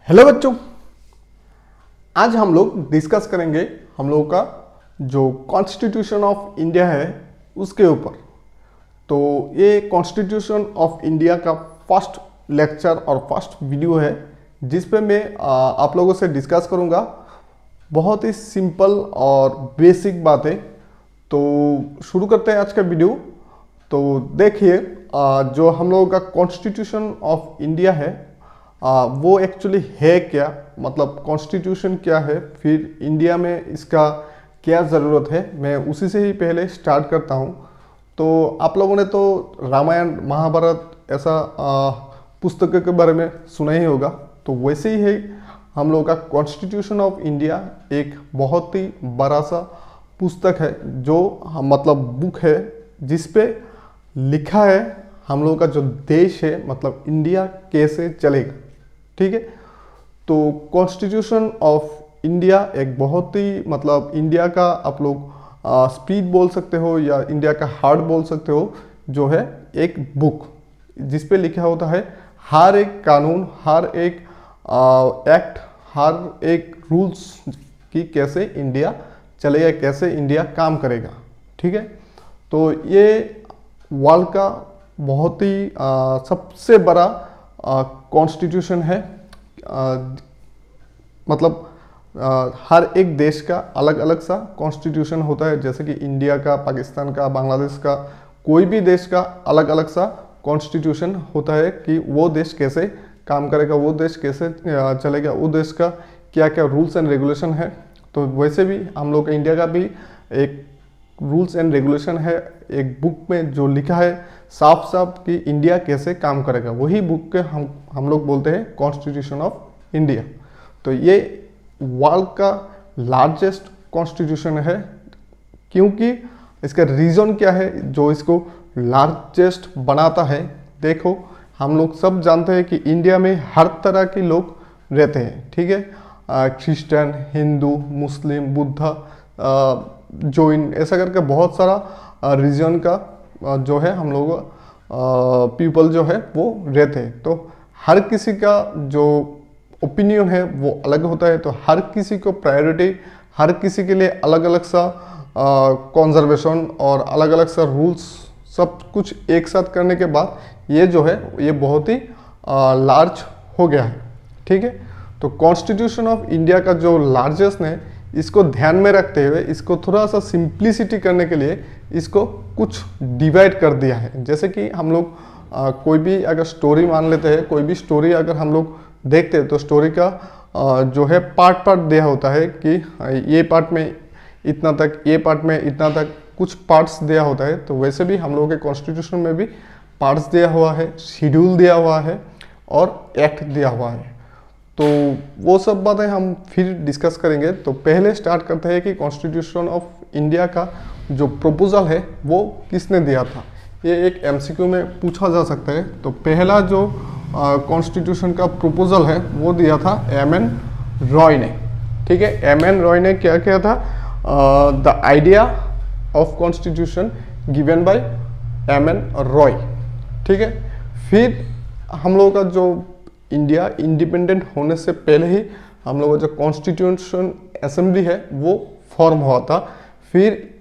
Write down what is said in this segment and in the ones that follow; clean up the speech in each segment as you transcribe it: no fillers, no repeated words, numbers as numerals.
Hello बच्चों, आज हम लोग डिस्कस करेंगे हम लोगों का जो कॉन्स्टिट्यूशन ऑफ इंडिया है उसके ऊपर। तो ये कॉन्स्टिट्यूशन ऑफ इंडिया का फर्स्ट लेक्चर और फर्स्ट वीडियो है जिस पे मैं आप लोगों से डिस्कस करूँगा बहुत ही सिंपल और बेसिक बातें। तो शुरू करते हैं आज का वीडियो। तो देखिए, जो हम लोगों का कॉन्स्टिट्यूशन ऑफ इंडिया है वो एक्चुअली है क्या, मतलब कॉन्स्टिट्यूशन क्या है, फिर इंडिया में इसका क्या ज़रूरत है, मैं उसी से ही पहले स्टार्ट करता हूँ। तो आप लोगों ने तो रामायण महाभारत ऐसा पुस्तकों के बारे में सुना ही होगा। तो वैसे ही है हम लोगों का कॉन्स्टिट्यूशन ऑफ इंडिया एक बहुत ही बड़ा सा पुस्तक है, जो मतलब बुक है जिस पे लिखा है हम लोगों का जो देश है, मतलब इंडिया कैसे चलेगा। ठीक है, तो कॉन्स्टिट्यूशन ऑफ इंडिया एक बहुत ही मतलब इंडिया का आप लोग स्पीड बोल सकते हो या इंडिया का हार्ट बोल सकते हो, जो है एक बुक जिस पे लिखा होता है हर एक कानून, हर एक एक्ट, हर एक रूल्स की कैसे इंडिया चलेगा, कैसे इंडिया काम करेगा। ठीक है, तो ये वर्ल्ड का बहुत ही सबसे बड़ा कॉन्स्टिट्यूशन है। मतलब हर एक देश का अलग अलग सा कॉन्स्टिट्यूशन होता है, जैसे कि इंडिया का, पाकिस्तान का, बांग्लादेश का, कोई भी देश का अलग अलग सा कॉन्स्टिट्यूशन होता है कि वो देश कैसे काम करेगा, वो देश कैसे चलेगा, वो देश का क्या क्या रूल्स एंड रेगुलेशन है। तो वैसे भी हम लोग का इंडिया का भी एक रूल्स एंड रेगुलेशन है एक बुक में जो लिखा है साफ साफ कि इंडिया कैसे काम करेगा, वही बुक के हम लोग बोलते हैं कॉन्स्टिट्यूशन ऑफ इंडिया। तो ये वर्ल्ड का लार्जेस्ट कॉन्स्टिट्यूशन है। क्योंकि इसका रीज़न क्या है जो इसको लार्जेस्ट बनाता है? देखो, हम लोग सब जानते हैं कि इंडिया में हर तरह के लोग रहते हैं। ठीक है, क्रिश्चियन, हिंदू, मुस्लिम, बुद्धा, जैन, ऐसा करके बहुत सारा रीजन का जो है हम लोग पीपल जो है वो रहते हैं। तो हर किसी का जो ओपिनियन है वो अलग होता है। तो हर किसी को प्रायोरिटी, हर किसी के लिए अलग अलग सा कंजर्वेशन और अलग अलग सा रूल्स सब कुछ एक साथ करने के बाद ये जो है ये बहुत ही लार्ज हो गया है। ठीक है, तो कॉन्स्टिट्यूशन ऑफ इंडिया का जो लार्जेस्ट है, इसको ध्यान में रखते हुए इसको थोड़ा सा सिंप्लिसिटी करने के लिए इसको कुछ डिवाइड कर दिया है। जैसे कि हम लोग कोई भी अगर स्टोरी मान लेते हैं, कोई भी स्टोरी अगर हम लोग देखते हैं तो स्टोरी का जो है पार्ट पार्ट दिया होता है कि ये पार्ट में इतना तक, ये पार्ट में इतना तक, कुछ पार्ट्स दिया होता है। तो वैसे भी हम लोगों के कॉन्स्टिट्यूशन में भी पार्ट्स दिया हुआ है, शेड्यूल दिया हुआ है और एक्ट दिया हुआ है। तो वो सब बातें हम फिर डिस्कस करेंगे। तो पहले स्टार्ट करते हैं कि कॉन्स्टिट्यूशन ऑफ इंडिया का जो प्रपोजल है वो किसने दिया था। ये एक एमसीक्यू में पूछा जा सकता है। तो पहला जो कॉन्स्टिट्यूशन का प्रपोजल है वो दिया था एम.एन. रॉय ने। ठीक है, एम.एन. रॉय ने क्या किया था? The idea of constitution given by M.N.. Roy. ठीक है, फिर हम लोगों का जो इंडिया इंडिपेंडेंट होने से पहले ही हम लोगों का जो कॉन्स्टिट्यूशन असेंबली है वो फॉर्म हुआ था। फिर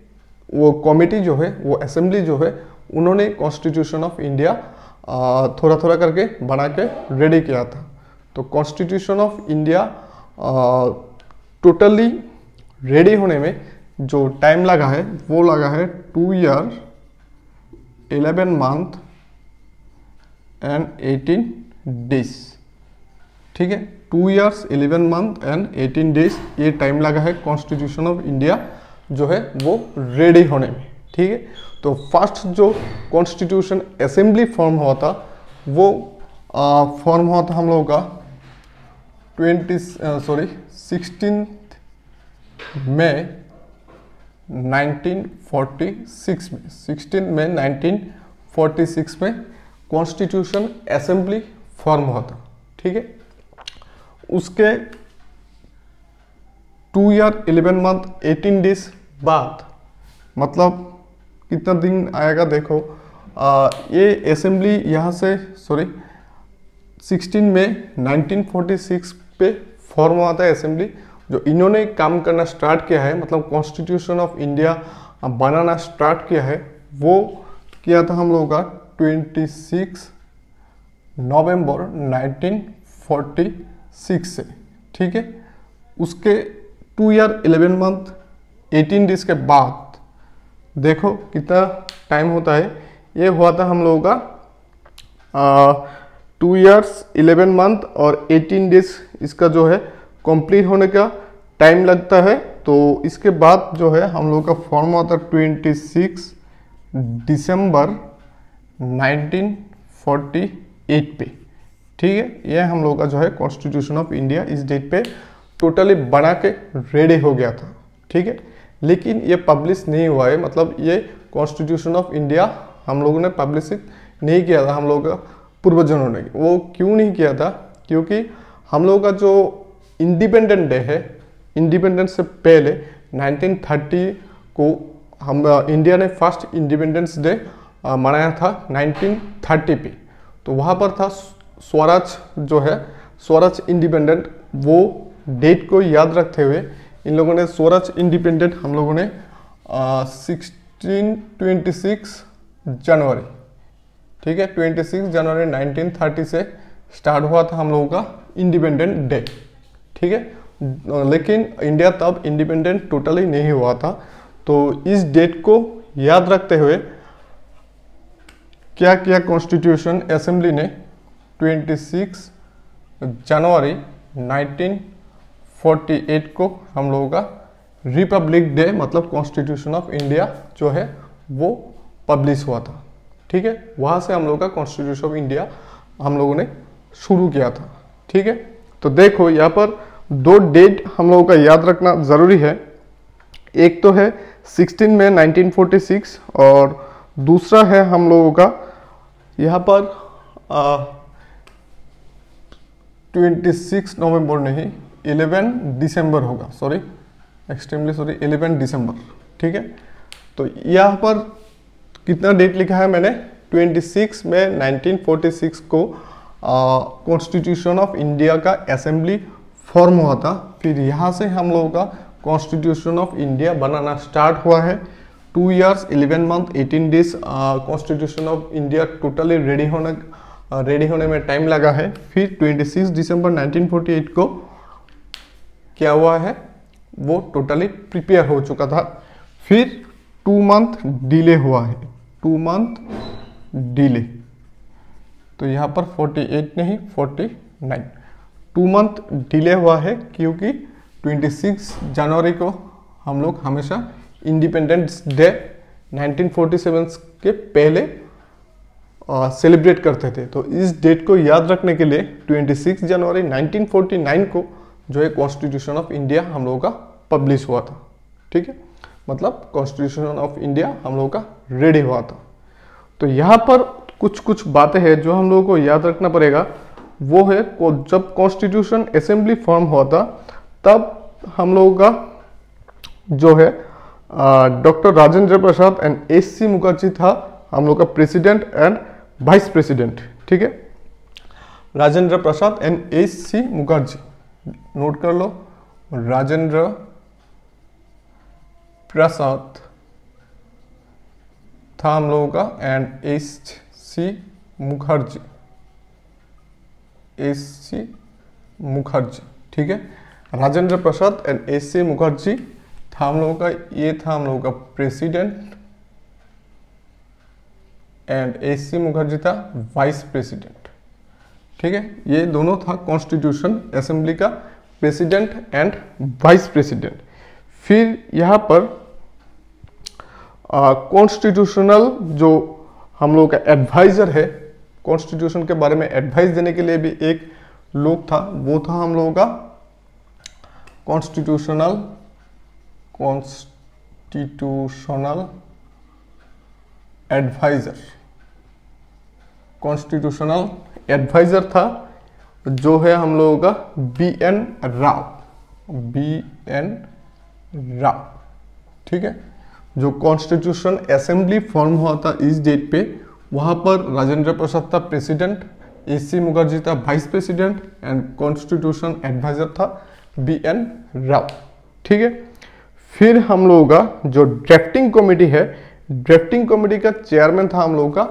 वो कमेटी जो है, वो असेंबली जो है, उन्होंने कॉन्स्टिट्यूशन ऑफ इंडिया थोड़ा थोड़ा करके बना के रेडी किया था। तो constitution of India totally ready होने में जो टाइम लगा है वो लगा है 2 years 11 months and 18 days। ठीक है, 2 years 11 months and 18 days ये टाइम लगा है कॉन्स्टिट्यूशन ऑफ इंडिया जो है वो रेडी होने में। ठीक है, तो फर्स्ट जो कॉन्स्टिट्यूशन असेंबली फॉर्म हुआ था वो फॉर्म हुआ था हम लोगों का 16 मई 1946 में। 16 मई 1946 में कॉन्स्टिट्यूशन असेंबली फॉर्म हुआ था। ठीक है, उसके 2 year 11 month 18 days बाद, मतलब कितना दिन आएगा देखो, ये असेंबली यहाँ से 16 मई 1946 पे फॉर्म हुआ था असेंबली। जो इन्होंने काम करना स्टार्ट किया है, मतलब constitution of India banana start किया है, वो किया था हम लोगों का 26 नवंबर 1946 से। ठीक है, उसके 2 ईयर 11 मंथ 18 डेज के बाद देखो कितना टाइम होता है। ये हुआ था हम लोगों का 2 ईयर्स 11 मंथ और 18 डेज इसका जो है कंप्लीट होने का टाइम लगता है। तो इसके बाद जो है हम लोगों का फॉर्म हुआ था 26 दिसंबर 1948 पे। ठीक है, यह हम लोगों का जो है कॉन्स्टिट्यूशन ऑफ इंडिया इस डेट पे टोटली बना के रेडी हो गया था। ठीक है, लेकिन ये पब्लिश नहीं हुआ है, मतलब ये कॉन्स्टिट्यूशन ऑफ इंडिया हम लोगों ने पब्लिश नहीं किया था, हम लोगों का पूर्वजों ने। वो क्यों नहीं किया था? क्योंकि हम लोगों का जो इंडिपेंडेंट डे है, इंडिपेंडेंस से पहले 1930 को हम इंडिया ने फर्स्ट इंडिपेंडेंस डे मनाया था 1930 पे। तो वहाँ पर था स्वराज जो है, स्वराज इंडिपेंडेंट, वो डेट को याद रखते हुए इन लोगों ने स्वराज इंडिपेंडेंट हम लोगों ने 1626 जनवरी, ठीक है, 26 जनवरी 1930 से स्टार्ट हुआ था हम लोगों का इंडिपेंडेंट डे। ठीक है, लेकिन इंडिया तब इंडिपेंडेंट टोटली नहीं हुआ था। तो इस डेट को याद रखते हुए क्या किया कॉन्स्टिट्यूशन असेंबली ने 26 जनवरी 1948 को हम लोगों का रिपब्लिक डे, मतलब कॉन्स्टिट्यूशन ऑफ इंडिया जो है वो पब्लिश हुआ था। ठीक है, वहाँ से हम लोगों का कॉन्स्टिट्यूशन ऑफ इंडिया हम लोगों ने शुरू किया था। ठीक है, तो देखो यहाँ पर 2 डेट हम लोगों का याद रखना ज़रूरी है। एक तो है 16 मई 1946 और दूसरा है हम लोगों का यहाँ पर 26 नवंबर नहीं 11 दिसंबर होगा, सॉरी एक्सट्रीमली सॉरी 11 दिसंबर। ठीक है, तो यहाँ पर कितना डेट लिखा है मैंने, 26 मई 1946 को कॉन्स्टिट्यूशन ऑफ इंडिया का असेंबली फॉर्म हुआ था। फिर यहाँ से हम लोगों का constitution of India banana start हुआ है। 2 years 11 month 18 days constitution of India totally ready होने में टाइम लगा है। फिर 26 दिसंबर 1948 को क्या हुआ है, वो टोटली प्रिपेयर हो चुका था। फिर 2 मंथ डिले हुआ है, 2 मंथ डिले, तो यहाँ पर 48 नहीं 49, 2 मंथ डिले हुआ है क्योंकि 26 जनवरी को हम लोग हमेशा इंडिपेंडेंस डे 1947 के पहले सेलिब्रेट करते थे। तो इस डेट को याद रखने के लिए 26 जनवरी 1949 को जो है कॉन्स्टिट्यूशन ऑफ इंडिया हम लोगों का पब्लिश हुआ था। ठीक है, मतलब कॉन्स्टिट्यूशन ऑफ इंडिया हम लोगों का रेडी हुआ था। तो यहाँ पर कुछ बातें हैं जो हम लोगों को याद रखना पड़ेगा। वो है जब कॉन्स्टिट्यूशन असेंबली फॉर्म हुआ था तब हम लोगों का जो है doctor Rajendra Prasad and SC Mukherjee था हम लोग का प्रेसिडेंट एंड वाइस प्रेसिडेंट। ठीक है, Rajendra Prasad and SC Mukherjee, note कर लो, राजेंद्र प्रसाद था हम लोगों का and SC Mukherjee, SC Mukherjee. ठीक है, राजेंद्र प्रसाद एंड SC मुखर्जी था हम लोगों का, ये था हम लोगों का प्रेसिडेंट एंड SC मुखर्जी था वाइस प्रेसिडेंट। ठीक है, ये दोनों था कॉन्स्टिट्यूशन असेंबली का प्रेसिडेंट एंड वाइस प्रेसिडेंट। फिर यहाँ पर कॉन्स्टिट्यूशनल जो हम लोगों का एडवाइजर है, कॉन्स्टिट्यूशन के बारे में एडवाइस देने के लिए भी एक लोग था, वो था हम लोगों का कॉन्स्टिट्यूशनल एडवाइजर, कॉन्स्टिट्यूशनल एडवाइजर था जो है हम लोगों का BN राव। ठीक है, जो कॉन्स्टिट्यूशन असेंबली फॉर्म हुआ था इस डेट पे, वहाँ पर राजेंद्र प्रसाद था प्रेसिडेंट AC मुखर्जी था vice president and constitution adviser था BN राव। ठीक है, फिर हम लोगों का जो ड्राफ्टिंग कमेटी है, ड्राफ्टिंग कमेटी का चेयरमैन था हम लोगों का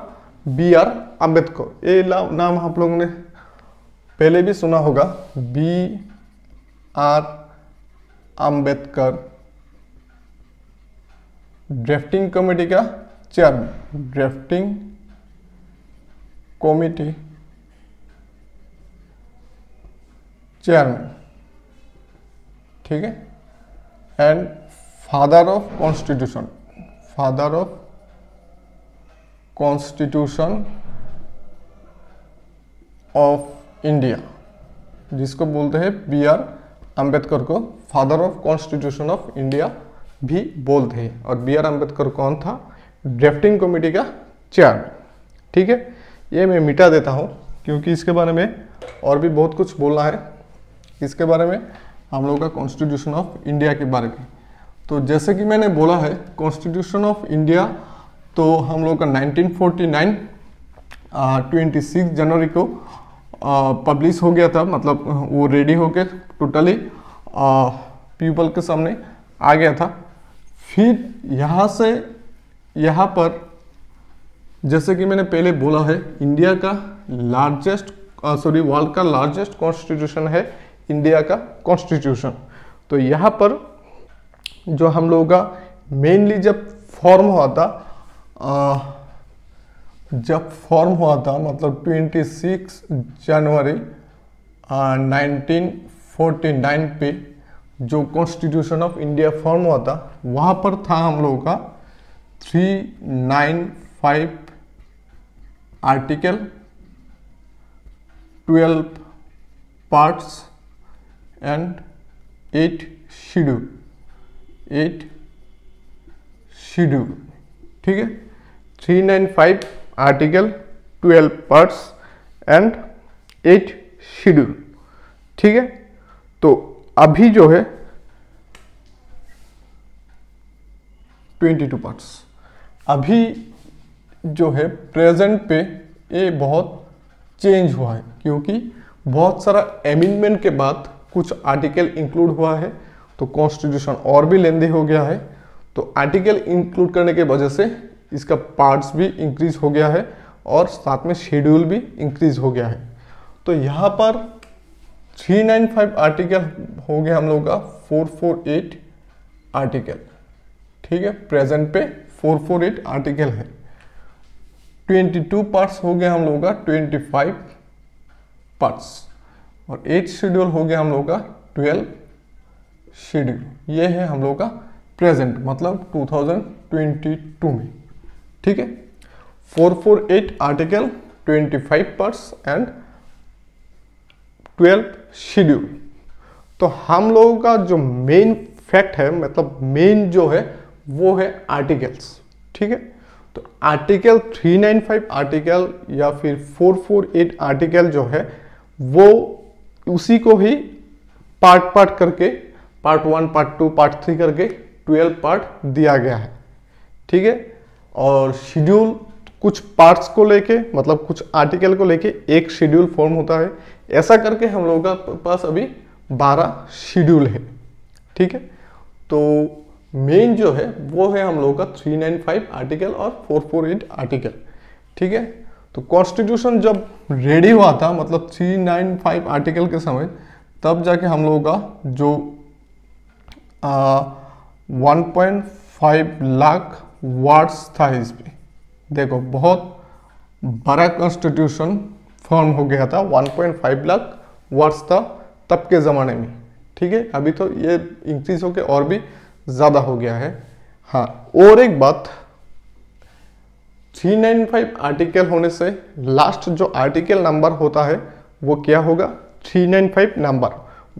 BR अम्बेडकर। ये नाम आप लोगों ने पहले भी सुना होगा, BR अम्बेडकर ड्राफ्टिंग कमेटी का चेयरमैन, ड्राफ्टिंग कमेटी चेयरमैन। ठीक है, and father of constitution, father of constitution of India, जिसको बोलते हैं BR अम्बेडकर को father of constitution of India भी बोलते हैं। और BR अम्बेडकर कौन था? ड्राफ्टिंग कमेटी का चेयरमैन। ठीक है, ये मैं मिटा देता हूँ क्योंकि इसके बारे में और भी बहुत कुछ बोलना है, इसके बारे में हम लोग का कॉन्स्टिट्यूशन ऑफ इंडिया के बारे में। तो जैसे कि मैंने बोला है, कॉन्स्टिट्यूशन ऑफ इंडिया तो हम लोग का 1949 26 जनवरी को पब्लिश हो गया था, मतलब वो रेडी होके टोटली पीपल के सामने आ गया था। फिर यहाँ से यहाँ पर जैसे कि मैंने पहले बोला है, इंडिया का लार्जेस्ट वर्ल्ड का लार्जेस्ट कॉन्स्टिट्यूशन है इंडिया का कॉन्स्टिट्यूशन। तो यहाँ पर जो हम लोगों का मेनली जब फॉर्म हुआ था, मतलब 26 जनवरी 1949 पे जो कॉन्स्टिट्यूशन ऑफ इंडिया फॉर्म हुआ था, वहाँ पर था हम लोगों का 395 article, 12 parts and 8 schedule, 8 schedule. ठीक है, 395 आर्टिकल, 12 पार्ट्स एंड 8 शेड्यूल। ठीक है, तो अभी जो है 22 पार्ट्स। अभी जो है प्रेजेंट पे ये बहुत चेंज हुआ है, क्योंकि बहुत सारा एमेंडमेंट के बाद कुछ आर्टिकल इंक्लूड हुआ है, तो कॉन्स्टिट्यूशन और भी लेंदी हो गया है। तो आर्टिकल इंक्लूड करने के वजह से इसका पार्ट्स भी इंक्रीज हो गया है और साथ में शेड्यूल भी इंक्रीज हो गया है। तो यहाँ पर 395 आर्टिकल हो गया हम लोग का 448 आर्टिकल। ठीक है, प्रेजेंट पे 448 आर्टिकल है। 22 पार्ट्स हो गया हम लोग का 25 पार्ट्स और 8 शेड्यूल हो गया हम लोग का 12 शेड्यूल। ये है हम लोग का प्रेजेंट, मतलब 2022 में। ठीक है, 448 आर्टिकल, 25 पार्ट्स एंड 12 शेड्यूल। तो हम लोगों का जो मेन फैक्ट है, मतलब मेन जो है वो है आर्टिकल्स। ठीक है, तो आर्टिकल 395 आर्टिकल या फिर 448 आर्टिकल जो है वो उसी को ही पार्ट करके पार्ट 1, पार्ट 2, पार्ट 3 करके 12 पार्ट दिया गया है। ठीक है, और शेड्यूल कुछ पार्ट्स को लेके, मतलब कुछ आर्टिकल को लेके एक शेड्यूल फॉर्म होता है। ऐसा करके हम लोगों का पास अभी 12 शेड्यूल है। ठीक है, तो मेन जो है वो है हम लोगों का 395 आर्टिकल और 448 आर्टिकल। ठीक है, तो कॉन्स्टिट्यूशन जब रेडी हुआ था, मतलब 395 आर्टिकल के समय, तब जाके हम लोगों का जो 1.5 लाख वर्ड्स था इस पे। देखो, बहुत बड़ा कॉन्स्टिट्यूशन फॉर्म हो गया था, 1.5 लाख वर्ड्स था तब के ज़माने में। ठीक है, अभी तो ये इंक्रीज होके और भी ज़्यादा हो गया है। हाँ, और एक बात, 395 आर्टिकल होने से लास्ट जो आर्टिकल नंबर होता है वो क्या होगा? 395 नंबर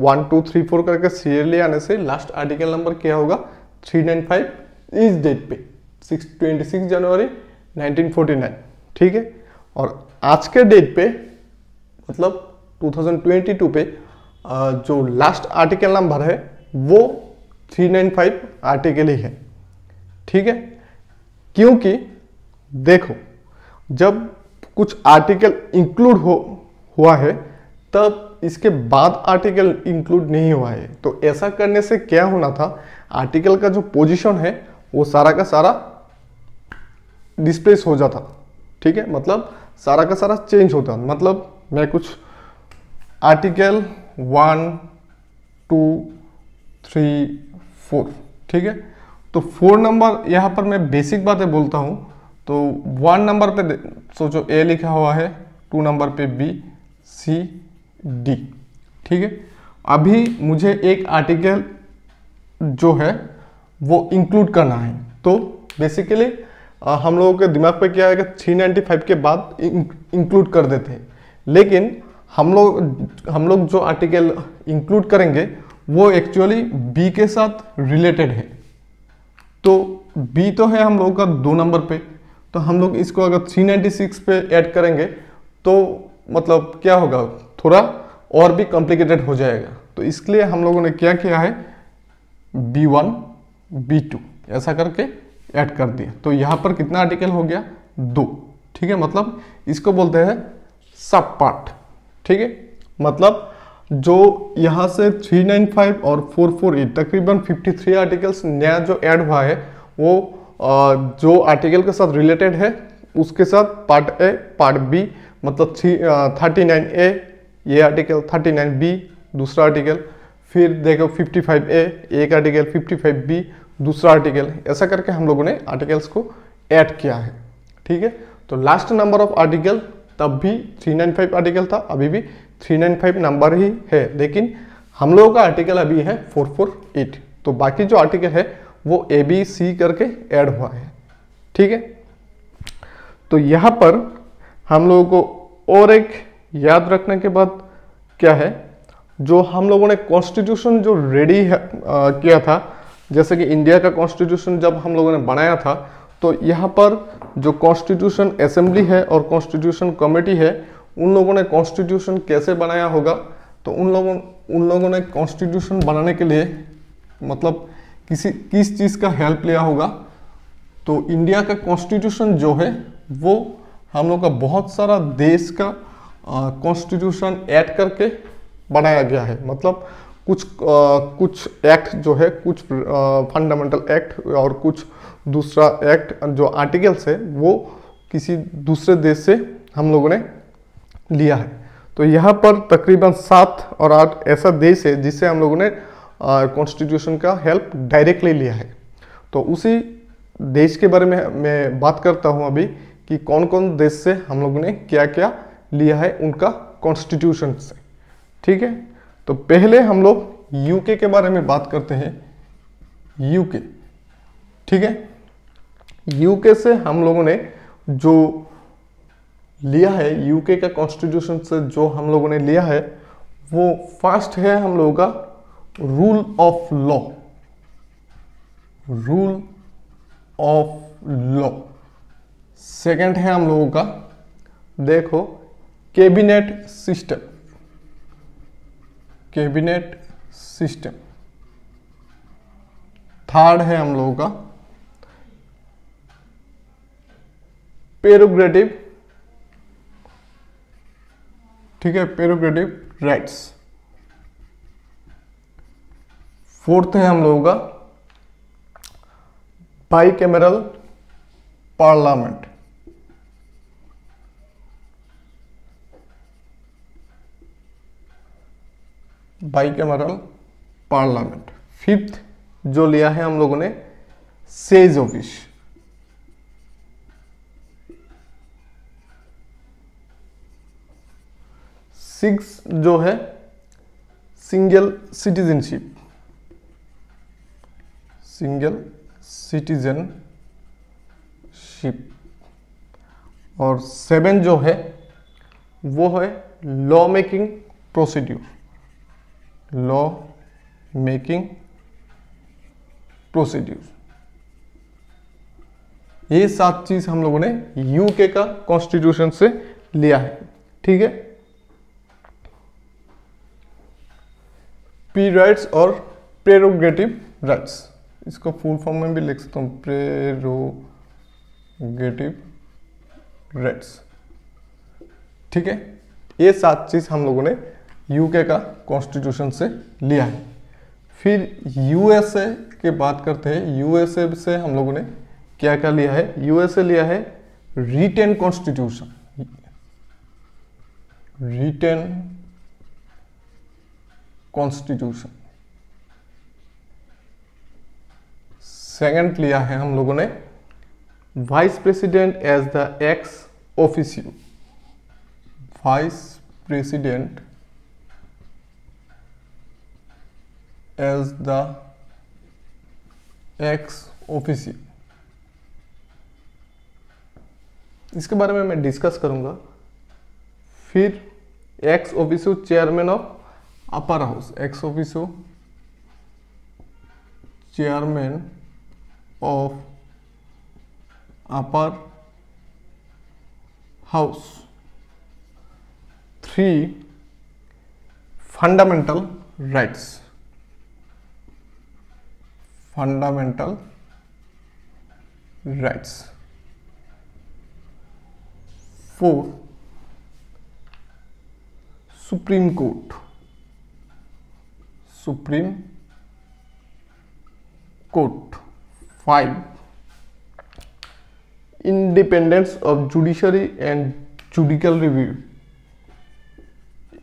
1 2 3 4 करके सीरियली आने से लास्ट आर्टिकल नंबर क्या होगा? 395 इस डेट पे 26 जनवरी 1949। ठीक है, और आज के डेट पे मतलब 2022 पे जो लास्ट आर्टिकल नंबर है वो 395 आर्टिकल ही है। ठीक है, क्योंकि देखो, जब कुछ आर्टिकल इंक्लूड हुआ है तब इसके बाद आर्टिकल इंक्लूड नहीं हुआ है। तो ऐसा करने से क्या होना था, आर्टिकल का जो पोजीशन है वो सारा का सारा डिस्प्लेस हो जाता, ठीक है, मतलब सारा का सारा चेंज होता। मतलब मैं कुछ आर्टिकल 1 2 3 4, ठीक है, तो 4 नंबर यहाँ पर मैं बेसिक बातें बोलता हूँ। तो 1 नंबर पे सोचो ए लिखा हुआ है, 2 नंबर पे बी, सी, डी, ठीक है। अभी मुझे एक आर्टिकल जो है वो इंक्लूड करना है। तो बेसिकली हम लोगों के दिमाग पे क्या है कि 395 के बाद इंक्लूड कर देते हैं, लेकिन हम लोग जो आर्टिकल इंक्लूड करेंगे वो एक्चुअली बी के साथ रिलेटेड है। तो बी तो है हम लोगों का 2 नंबर पे, तो हम लोग इसको अगर 396 पे ऐड करेंगे तो मतलब क्या होगा, थोड़ा और भी कॉम्प्लिकेटेड हो जाएगा। तो इसलिए हम लोगों ने क्या किया है, B1 B2 ऐसा करके ऐड कर दिया। तो यहाँ पर कितना आर्टिकल हो गया, 2, ठीक है, मतलब इसको बोलते हैं सब पार्ट, ठीक है। मतलब जो यहाँ से 395 और 448 तकरीबन 53 आर्टिकल्स नया जो ऐड हुआ है वो जो आर्टिकल के साथ रिलेटेड है उसके साथ पार्ट ए पार्ट बी, मतलब 39A ये आर्टिकल, 39B दूसरा आर्टिकल, फिर देखो 55A एक आर्टिकल, 55B दूसरा आर्टिकल, ऐसा करके हम लोगों ने आर्टिकल्स को ऐड किया है, ठीक है। तो लास्ट नंबर ऑफ आर्टिकल तब भी 395 आर्टिकल था, अभी भी 395 नंबर ही है, लेकिन हम लोगों का आर्टिकल अभी है 448। तो बाकी जो आर्टिकल है वो ABC करके ऐड हुआ है, ठीक है। तो यहाँ पर हम लोगों को और एक याद रखने के बाद क्या है, जो हम लोगों ने कॉन्स्टिट्यूशन जो रेडी किया था, जैसे कि इंडिया का कॉन्स्टिट्यूशन जब हम लोगों ने बनाया था, तो यहाँ पर जो कॉन्स्टिट्यूशन असेंबली है और कॉन्स्टिट्यूशन कमेटी है, उन लोगों ने कॉन्स्टिट्यूशन कैसे बनाया होगा। तो उन लोगों ने कॉन्स्टिट्यूशन बनाने के लिए मतलब किस चीज़ का हेल्प लिया होगा। तो इंडिया का कॉन्स्टिट्यूशन जो है वो हम लोग का बहुत सारा देश का कॉन्स्टिट्यूशन ऐड करके बनाया गया है। मतलब कुछ एक्ट जो है, कुछ फंडामेंटल एक्ट और कुछ दूसरा एक्ट जो आर्टिकल्स है वो किसी दूसरे देश से हम लोगों ने लिया है। तो यहाँ पर तकरीबन 7 और 8 ऐसा देश है जिससे हम लोगों ने कॉन्स्टिट्यूशन का हेल्प डायरेक्टली लिया है। तो उसी देश के बारे में मैं बात करता हूँ अभी कि कौन कौन देश से हम लोगों ने क्या क्या लिया है उनका कॉन्स्टिट्यूशन से, ठीक है। तो पहले हम लोग यूके के बारे में बात करते हैं। यूके, ठीक है, यूके से हम लोगों ने जो लिया है, यूके का कॉन्स्टिट्यूशन से जो हम लोगों ने लिया है वो फर्स्ट है हम लोगों का rule of law, rule of law. Second है हम लोगों का देखो cabinet system, cabinet system. Third है हम लोगों का प्रेरोगेटिव, ठीक है, प्रेरोगेटिव राइट्स। फोर्थ है हम लोगों का bicameral parliament, bicameral parliament. Fifth जो लिया है हम लोगों ने सेज ऑफिस। सिक्स जो है सिंगल सिटीजनशिप, सिंगल सिटीजनशिप। और 7 जो है वो है law making procedure, law making procedure. ये 7 चीज हम लोगों ने यूके का कॉन्स्टिट्यूशन से लिया है, ठीक है। पी राइट्स और प्रेरोगेटिव राइट्स, इसको फुल फॉर्म में भी लिख सकता हूं, प्रेरोगेटिव राइट्स, ठीक है। ये 7 चीज हम लोगों ने यूके का कॉन्स्टिट्यूशन से लिया है। फिर यूएसए की बात करते हैं। यूएसए से हम लोगों ने क्या क्या लिया है? यूएसए लिया है written constitution, written constitution. Second लिया है हम लोगों ने vice president as the ex officio, vice president as the ex officio. इसके बारे में मैं डिस्कस करूंगा। फिर ex officio chairman of upper house, ex officio chairman of upper house. 3 fundamental rights, fundamental rights. 4 supreme court, supreme court. 5 independence of judiciary and judicial review,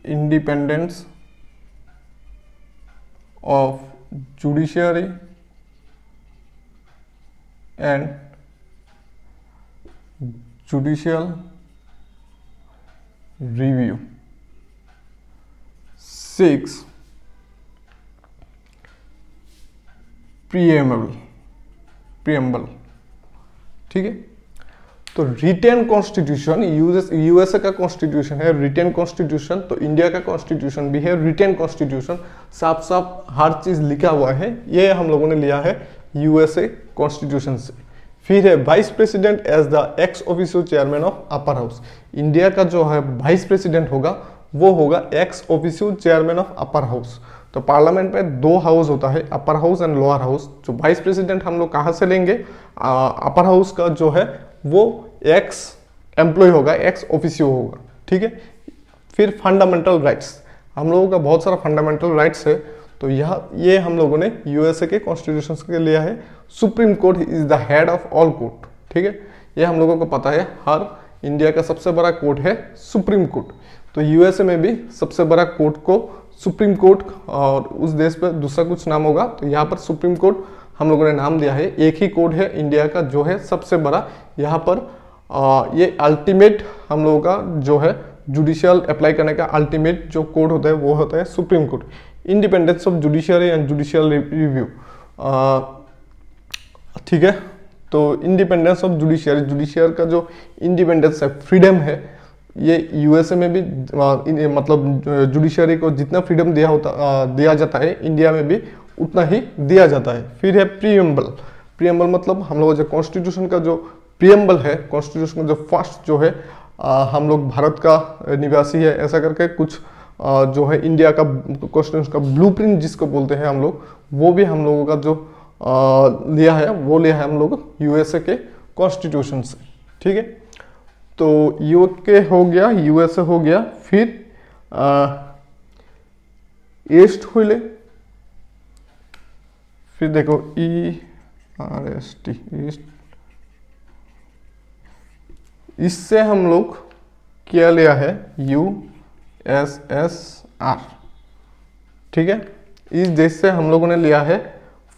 independence of judiciary and judicial review. 6 preamble, ठीक है। तो retain constitution, USA का constitution है written constitution, तो India का constitution भी है written constitution. साफ साफ हर चीज लिखा हुआ है, ये हम लोगों ने लिया है यूएसए कॉन्स्टिट्यूशन से। फिर है vice president as the ex officio chairman of upper house. India का जो है वाइस प्रेसिडेंट होगा वो होगा ex officio chairman of upper house. तो पार्लियामेंट में 2 हाउस होता है, upper house and lower house. जो वाइस प्रेसिडेंट हम लोग कहाँ से लेंगे? अपर हाउस का जो है वो एक्स एम्प्लॉय होगा, एक्स ऑफिसियो होगा, ठीक है। फिर फंडामेंटल राइट्स, हम लोगों का बहुत सारा फंडामेंटल राइट्स है, तो ये हम लोगों ने यूएसए के कॉन्स्टिट्यूशन के लिया है। Supreme court is the head of all court, ठीक है। ये हम लोगों को पता है, हर इंडिया का सबसे बड़ा कोर्ट है सुप्रीम कोर्ट। तो यूएसए में भी सबसे बड़ा कोर्ट को सुप्रीम कोर्ट, और उस देश पे दूसरा कुछ नाम होगा, तो यहाँ पर सुप्रीम कोर्ट हम लोगों ने नाम दिया है। एक ही कोर्ट है इंडिया का जो है सबसे बड़ा। यहाँ पर ये अल्टीमेट हम लोगों का जो है जुडिशियल अप्लाई करने का अल्टीमेट जो कोर्ट होता है वो होता है supreme court. Independence of judiciary and judicial review, ठीक है। तो इंडिपेंडेंस ऑफ जुडिशियरी, जुडिशियर का जो इंडिपेंडेंस है, फ्रीडम है, ये यूएसए में भी मतलब जुडिशियरी को जितना फ्रीडम दिया जाता है, इंडिया में भी उतना ही दिया जाता है। फिर है प्रीएम्बल, प्रीएम्बल मतलब हम लोग जो कॉन्स्टिट्यूशन का जो प्रीएम्बल है, कॉन्स्टिट्यूशन का जो फर्स्ट जो है हम लोग भारत का निवासी है ऐसा करके कुछ जो है इंडिया का कॉन्स्टिट्यूशन का ब्लूप्रिंट जिसको बोलते हैं हम लोग, वो भी हम लोगों का जो लिया है वो लिया है हम लोग यूएसए के कॉन्स्टिट्यूशन से, ठीक है। तो यूके हो गया, यूएसए हो गया। फिर ईस्ट हुई, फिर देखो ERST ईस्ट, इससे हम लोग क्या लिया है USSR, ठीक है। इस देश से हम लोगों ने लिया है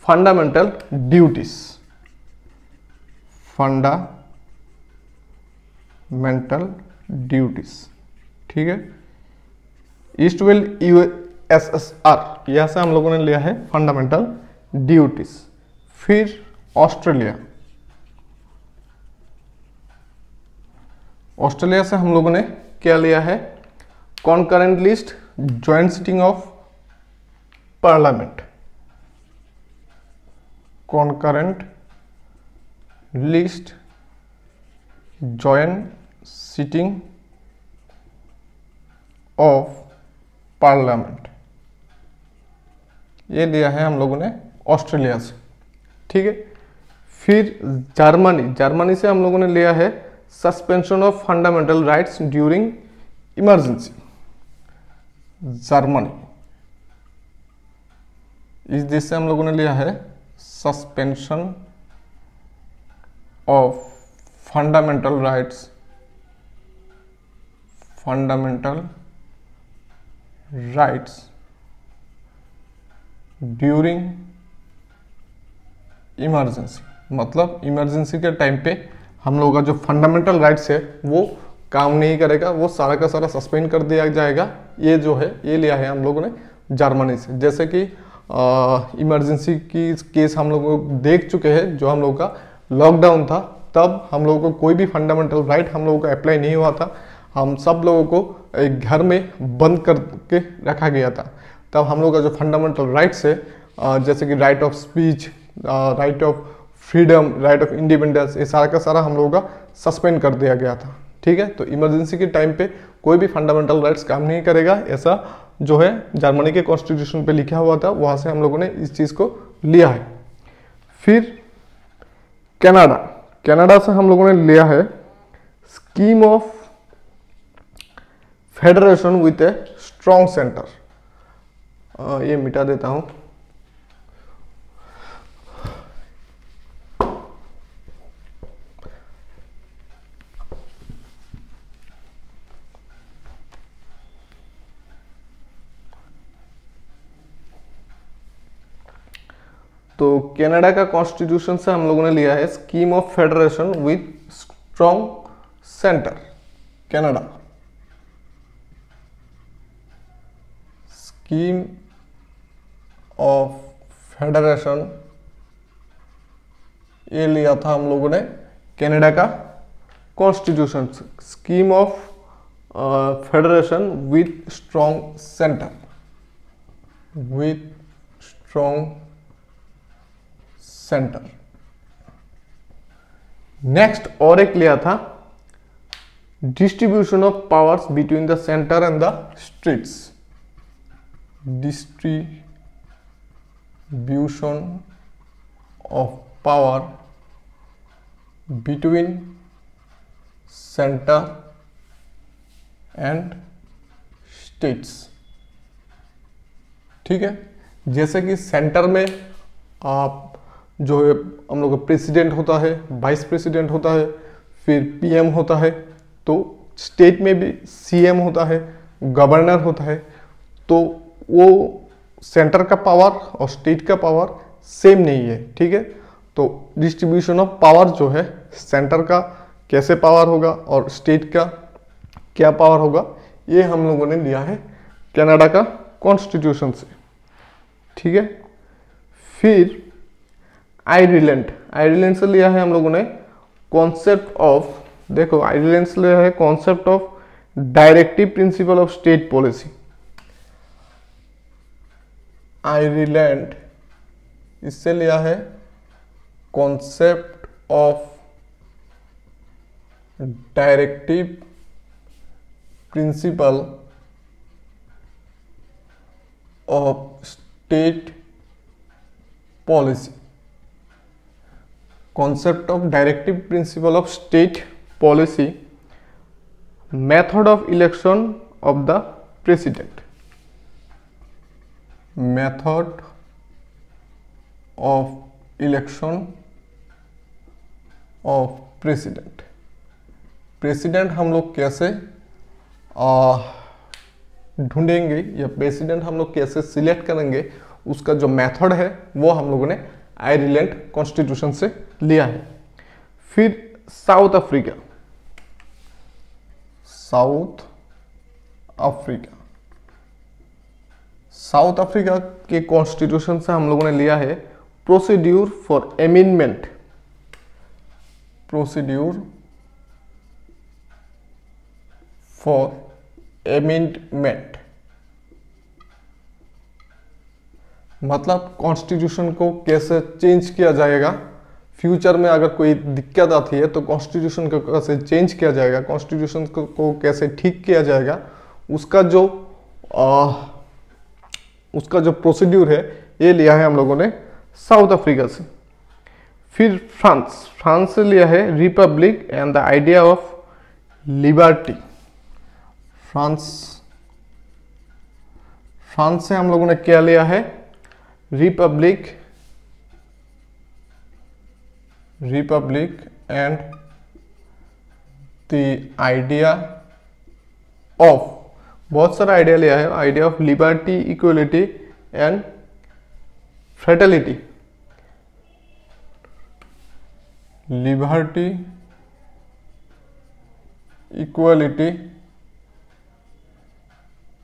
फंडामेंटल ड्यूटीज, फंडामेंटल ड्यूटीज, ठीक है। ईस्ट विल USSR, यहां से हम लोगों ने लिया है फंडामेंटल ड्यूटीज। फिर ऑस्ट्रेलिया, ऑस्ट्रेलिया से हम लोगों ने क्या लिया है concurrent list, joint sitting of parliament, concurrent list, joint sitting of parliament, ये लिया है हम लोगों ने ऑस्ट्रेलिया से, ठीक है। फिर जर्मनी, जर्मनी से हम लोगों ने लिया है suspension of fundamental rights during emergency, Germany. इस देश से हम लोगों ने लिया है suspension of fundamental rights, fundamental rights during emergency. मतलब इमरजेंसी के टाइम पे हम लोगों का जो फंडामेंटल राइट्स है वो काम नहीं करेगा, वो सारा का सारा सस्पेंड कर दिया जाएगा। ये जो है ये लिया है हम लोगों ने जर्मनी से। जैसे कि इमरजेंसी की केस हम लोग देख चुके हैं, जो हम लोगों का लॉकडाउन था तब हम लोगों को कोई भी फंडामेंटल राइट हम लोगों को अप्लाई नहीं हुआ था। हम सब लोगों को एक घर में बंद करके रखा गया था। तब हम लोग का जो फंडामेंटल राइट्स है, जैसे कि right of speech, right of freedom, right of independence, ये सारा का सारा हम लोगों का सस्पेंड कर दिया गया था। ठीक है, तो इमरजेंसी के टाइम पे कोई भी फंडामेंटल राइट्स काम नहीं करेगा, ऐसा जो है जर्मनी के कॉन्स्टिट्यूशन पे लिखा हुआ था, वहां से हम लोगों ने इस चीज को लिया है। फिर कनाडा, कनाडा से हम लोगों ने लिया है scheme of federation with a strong centre. ये मिटा देता हूं। तो कनाडा का कॉन्स्टिट्यूशन से हम लोगों ने लिया है scheme of federation with strong centre. Canada scheme of federation, ये लिया था हम लोगों ने कनाडा का constitution, scheme of federation with strong centre, with strong centre. Next और एक लिया था distribution of powers between the centre and the states, distribution of power between centre and states. ठीक है, जैसे कि सेंटर में आप जो है हम लोग का प्रेसिडेंट होता है, वाइस प्रेसिडेंट होता है, फिर पीएम होता है, तो स्टेट में भी सीएम होता है, गवर्नर होता है। तो वो सेंटर का पावर और स्टेट का पावर सेम नहीं है। ठीक है, तो डिस्ट्रीब्यूशन ऑफ पावर जो है, सेंटर का कैसे पावर होगा और स्टेट का क्या पावर होगा, ये हम लोगों ने लिया है कनाडा का कॉन्स्टिट्यूशन से। ठीक है, फिर आयरलैंड, आयरलैंड से लिया है हम लोगों ने कॉन्सेप्ट ऑफ, देखो आयरलैंड से लिया है concept of directive principle of state policy. Ireland इससे लिया है concept of directive principle of state policy, concept of directive principle of state policy, method of election of the president, method of election of president। President हम लोग कैसे ढूंढेंगे या president हम लोग कैसे सिलेक्ट करेंगे, उसका जो मेथड है वो हम लोगों ने आयरलैंड कॉन्स्टिट्यूशन से लिया है। फिर south Africa, south Africa, south Africa के कॉन्स्टिट्यूशन से हम लोगों ने लिया है procedure for amendment, procedure for amendment. मतलब कॉन्स्टिट्यूशन को कैसे चेंज किया जाएगा, फ्यूचर में अगर कोई दिक्कत आती है तो कॉन्स्टिट्यूशन को कैसे चेंज किया जाएगा, कॉन्स्टिट्यूशन को कैसे ठीक किया जाएगा, उसका जो प्रोसीड्यूर है ये लिया है हम लोगों ने साउथ अफ्रीका से। फिर फ्रांस, फ्रांस से लिया है Republic and the idea of liberty, France France से हम लोगों ने क्या लिया है, Republic and the idea of, बहुत सारा आइडिया लिया है, idea of liberty, equality and fraternity. Liberty, equality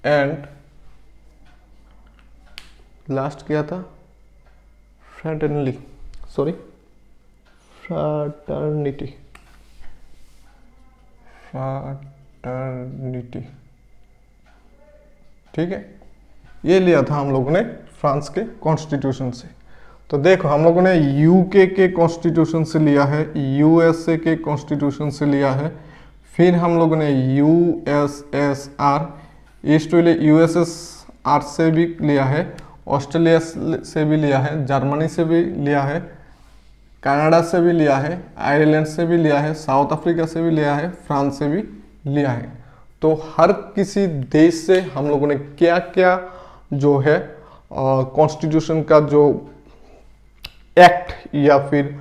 and last क्या था, फ्रेटर्निटी, ठीक है, ये लिया था हम लोगों ने फ्रांस के कॉन्स्टिट्यूशन से। तो देखो हम लोगों ने यूके के कॉन्स्टिट्यूशन से लिया है, यूएसए के कॉन्स्टिट्यूशन से लिया है, फिर हम लोगों ने यूएसएसआर, यूएसएसआर से भी लिया है, ऑस्ट्रेलिया से भी लिया है, जर्मनी से भी लिया है, कनाडा से भी लिया है, आयरलैंड से भी लिया है, साउथ अफ्रीका से भी लिया है, फ्रांस से भी लिया है। तो हर किसी देश से हम लोगों ने क्या क्या जो है कॉन्स्टिट्यूशन का जो एक्ट या फिर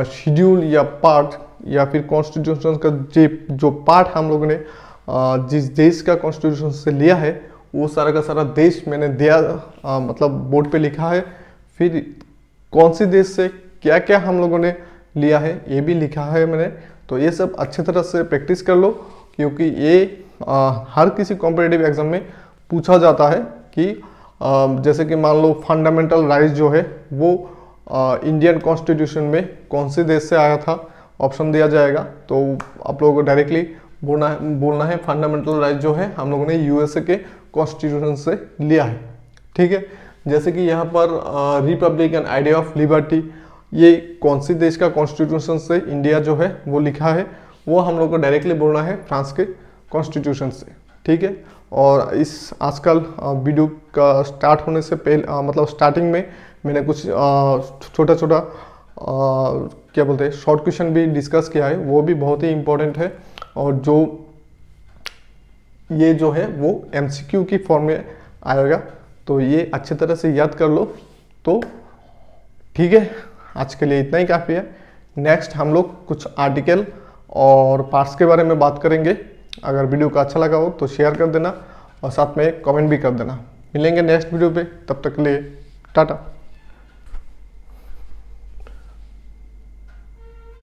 शेड्यूल या पार्ट या फिर कॉन्स्टिट्यूशन का जो पार्ट हम लोगों ने जिस देश का कॉन्स्टिट्यूशन से लिया है वो सारा का सारा देश मैंने दिया, मतलब बोर्ड पे लिखा है। फिर कौन सी देश से क्या क्या हम लोगों ने लिया है ये भी लिखा है मैंने। तो ये सब अच्छे तरह से प्रैक्टिस कर लो, क्योंकि ये हर किसी कॉम्पिटिटिव एग्जाम में पूछा जाता है कि जैसे कि मान लो फंडामेंटल राइट्स जो है वो इंडियन कॉन्स्टिट्यूशन में कौन से देश से आया था, ऑप्शन दिया जाएगा। तो आप लोगों को डायरेक्टली बोलना है फंडामेंटल राइट जो है हम लोगों ने यूएसए के कॉन्स्टिट्यूशन से लिया है। ठीक है, जैसे कि यहाँ पर Republic and idea of liberty, ये कौन सी देश का कॉन्स्टिट्यूशन से इंडिया जो है वो लिखा है, वो हम लोग को डायरेक्टली बोलना है फ्रांस के कॉन्स्टिट्यूशन से। ठीक है, और इस आजकल वीडियो का स्टार्ट होने से पहले मतलब स्टार्टिंग में मैंने कुछ छोटा छोटा क्या बोलते हैं शॉर्ट क्वेश्चन भी डिस्कस किया है, वो भी बहुत ही इम्पोर्टेंट है। और जो ये जो है वो एमसीक्यू की फॉर्म में आएगा, तो ये अच्छी तरह से याद कर लो। तो ठीक है, आज के लिए इतना ही काफ़ी है। नेक्स्ट हम लोग कुछ आर्टिकल और पार्ट्स के बारे में बात करेंगे। अगर वीडियो का अच्छा लगा हो तो शेयर कर देना और साथ में कमेंट भी कर देना। मिलेंगे नेक्स्ट वीडियो पे, तब तक के लिए टाटा।